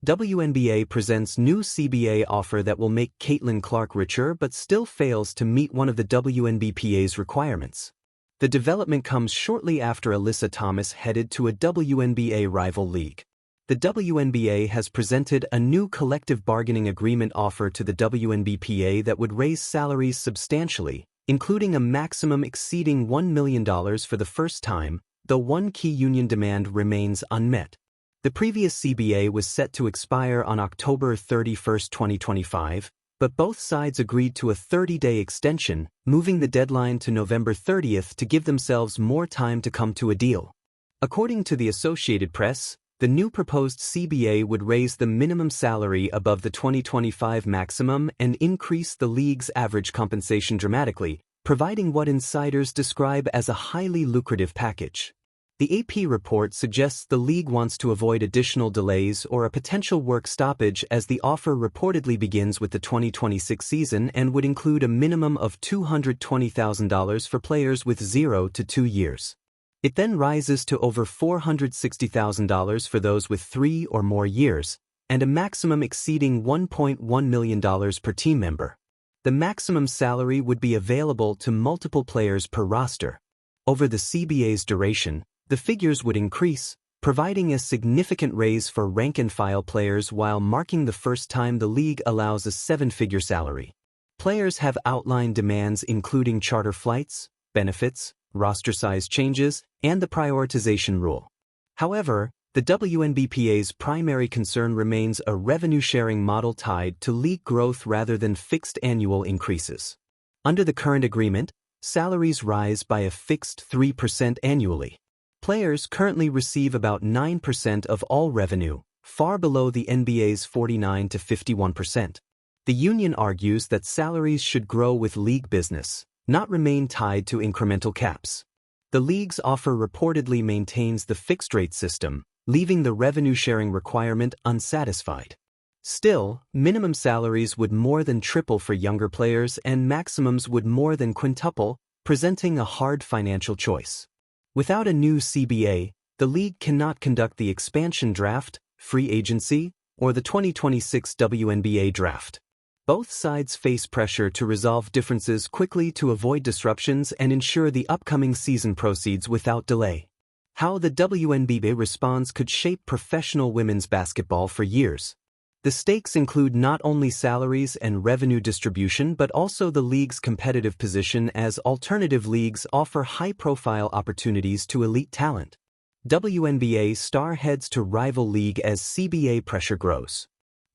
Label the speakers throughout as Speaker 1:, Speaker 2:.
Speaker 1: WNBA presents new CBA offer that will make Caitlin Clark richer but still fails to meet one of the WNBPA's requirements. The development comes shortly after Alyssa Thomas headed to a WNBA rival league. The WNBA has presented a new collective bargaining agreement offer to the WNBPA that would raise salaries substantially, including a maximum exceeding $1 million for the first time, though one key union demand remains unmet. The previous CBA was set to expire on October 31, 2025, but both sides agreed to a 30-day extension, moving the deadline to November 30 to give themselves more time to come to a deal. According to the Associated Press, the new proposed CBA would raise the minimum salary above the 2025 maximum and increase the league's average compensation dramatically, providing what insiders describe as a highly lucrative package. The AP report suggests the league wants to avoid additional delays or a potential work stoppage as the offer reportedly begins with the 2026 season and would include a minimum of $220,000 for players with 0 to 2 years. It then rises to over $460,000 for those with 3 or more years, and a maximum exceeding $1.1 million per team member. The maximum salary would be available to multiple players per roster. Over the CBA's duration, the figures would increase, providing a significant raise for rank-and-file players while marking the first time the league allows a 7-figure salary. Players have outlined demands including charter flights, benefits, roster size changes, and the prioritization rule. However, the WNBPA's primary concern remains a revenue-sharing model tied to league growth rather than fixed annual increases. Under the current agreement, salaries rise by a fixed 3% annually. Players currently receive about 9% of all revenue, far below the NBA's 49 to 51%. The union argues that salaries should grow with league business, not remain tied to incremental caps. The league's offer reportedly maintains the fixed-rate system, leaving the revenue-sharing requirement unsatisfied. Still, minimum salaries would more than triple for younger players and maximums would more than quintuple, presenting a hard financial choice. Without a new CBA, the league cannot conduct the expansion draft, free agency, or the 2026 WNBA draft. Both sides face pressure to resolve differences quickly to avoid disruptions and ensure the upcoming season proceeds without delay. How the WNBA responds could shape professional women's basketball for years. The stakes include not only salaries and revenue distribution but also the league's competitive position as alternative leagues offer high-profile opportunities to elite talent. WNBA star heads to rival league as CBA pressure grows.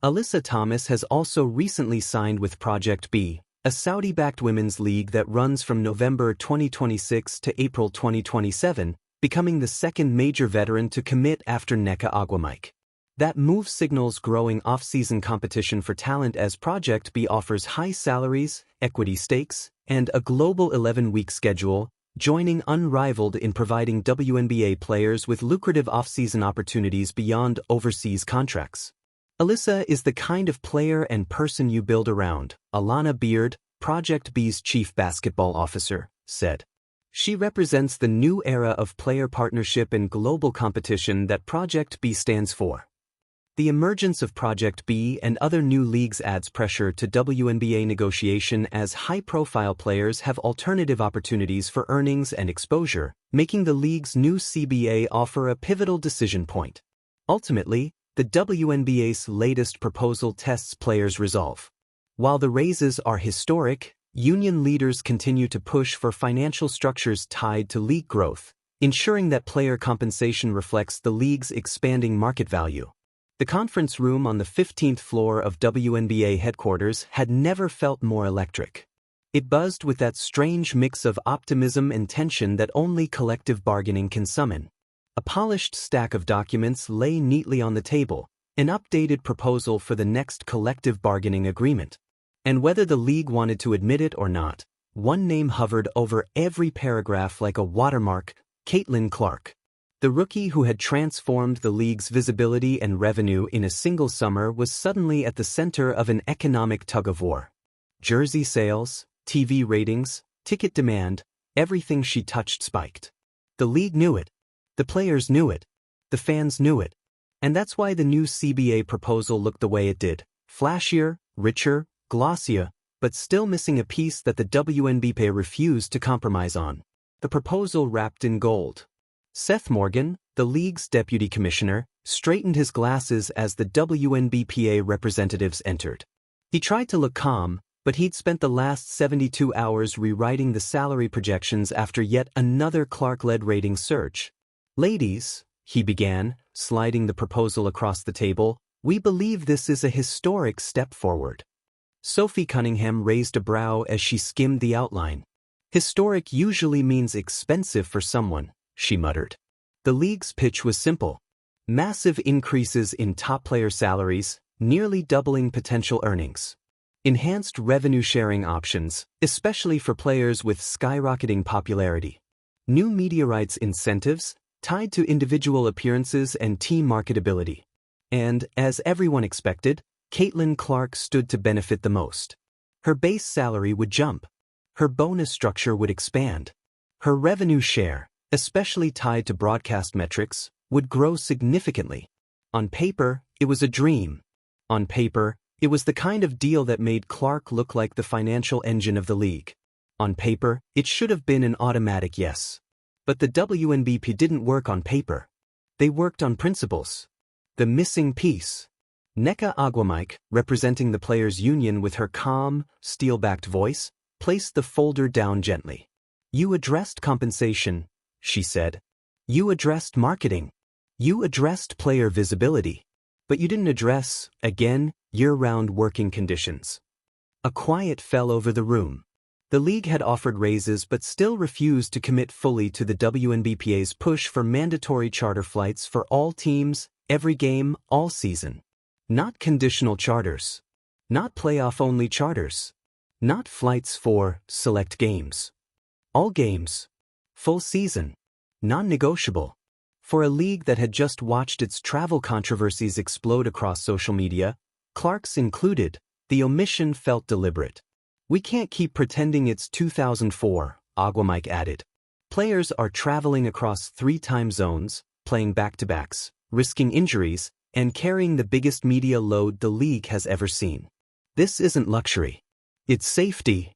Speaker 1: Alyssa Thomas has also recently signed with Project B, a Saudi-backed women's league that runs from November 2026 to April 2027, becoming the second major veteran to commit after Nneka Agwamike. That move signals growing off-season competition for talent as Project B offers high salaries, equity stakes, and a global 11-week schedule, joining unrivaled in providing WNBA players with lucrative off-season opportunities beyond overseas contracts. Alyssa is the kind of player and person you build around, Alana Beard, Project B's chief basketball officer, said. She represents the new era of player partnership and global competition that Project B stands for. The emergence of Project B and other new leagues adds pressure to WNBA negotiation as high-profile players have alternative opportunities for earnings and exposure, making the league's new CBA offer a pivotal decision point. Ultimately, the WNBA's latest proposal tests players' resolve. While the raises are historic, union leaders continue to push for financial structures tied to league growth, ensuring that player compensation reflects the league's expanding market value. The conference room on the 15th floor of WNBA headquarters had never felt more electric. It buzzed with that strange mix of optimism and tension that only collective bargaining can summon. A polished stack of documents lay neatly on the table, an updated proposal for the next collective bargaining agreement. And whether the league wanted to admit it or not, one name hovered over every paragraph like a watermark: Caitlin Clark. The rookie who had transformed the league's visibility and revenue in a single summer was suddenly at the center of an economic tug-of-war. Jersey sales, TV ratings, ticket demand, everything she touched spiked. The league knew it. The players knew it. The fans knew it. And that's why the new CBA proposal looked the way it did. Flashier, richer, glossier, but still missing a piece that the WNBA refused to compromise on. The proposal wrapped in gold. Seth Morgan, the league's deputy commissioner, straightened his glasses as the WNBA representatives entered. He tried to look calm, but he'd spent the last 72 hours rewriting the salary projections after yet another Clark-led rating surge. "Ladies," he began, sliding the proposal across the table, "we believe this is a historic step forward." Sophie Cunningham raised a brow as she skimmed the outline. "Historic usually means expensive for someone," she muttered. The league's pitch was simple. Massive increases in top player salaries, nearly doubling potential earnings. Enhanced revenue-sharing options, especially for players with skyrocketing popularity. New media rights incentives, tied to individual appearances and team marketability. And, as everyone expected, Caitlin Clark stood to benefit the most. Her base salary would jump. Her bonus structure would expand. Her revenue share, especially tied to broadcast metrics, would grow significantly. On paper, it was a dream. On paper, it was the kind of deal that made Clark look like the financial engine of the league. On paper, it should have been an automatic yes. But the WNBA didn't work on paper. They worked on principles. The missing piece. Nneka Agwamike, representing the players' union with her calm, steel-backed voice, placed the folder down gently. "You addressed compensation," she said. "You addressed marketing. You addressed player visibility. But you didn't address, again, year-round working conditions." A quiet fell over the room. The league had offered raises but still refused to commit fully to the WNBA's push for mandatory charter flights for all teams, every game, all season. Not conditional charters. Not playoff-only charters. Not flights for select games. All games. Full season. Non-negotiable. For a league that had just watched its travel controversies explode across social media, Clark's included, the omission felt deliberate. "We can't keep pretending it's 2004, Agwamike added. "Players are traveling across 3 time zones, playing back-to-backs, risking injuries, and carrying the biggest media load the league has ever seen. This isn't luxury. It's safety."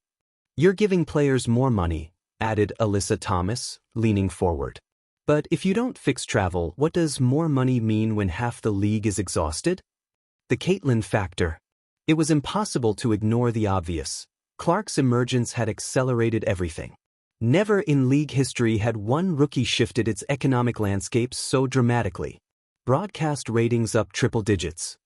Speaker 1: "You're giving players more money," added Alyssa Thomas, leaning forward. "But if you don't fix travel, what does more money mean when half the league is exhausted?" The Caitlin factor. It was impossible to ignore the obvious. Clark's emergence had accelerated everything. Never in league history had one rookie shifted its economic landscape so dramatically. Broadcast ratings up triple digits.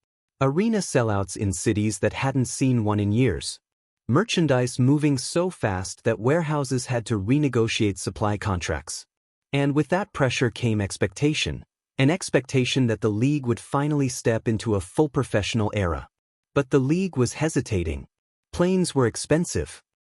Speaker 1: Arena sellouts in cities that hadn't seen one in years. Merchandise moving so fast that warehouses had to renegotiate supply contracts. And with that pressure came expectation. An expectation that the league would finally step into a full professional era. But the league was hesitating. Planes were expensive.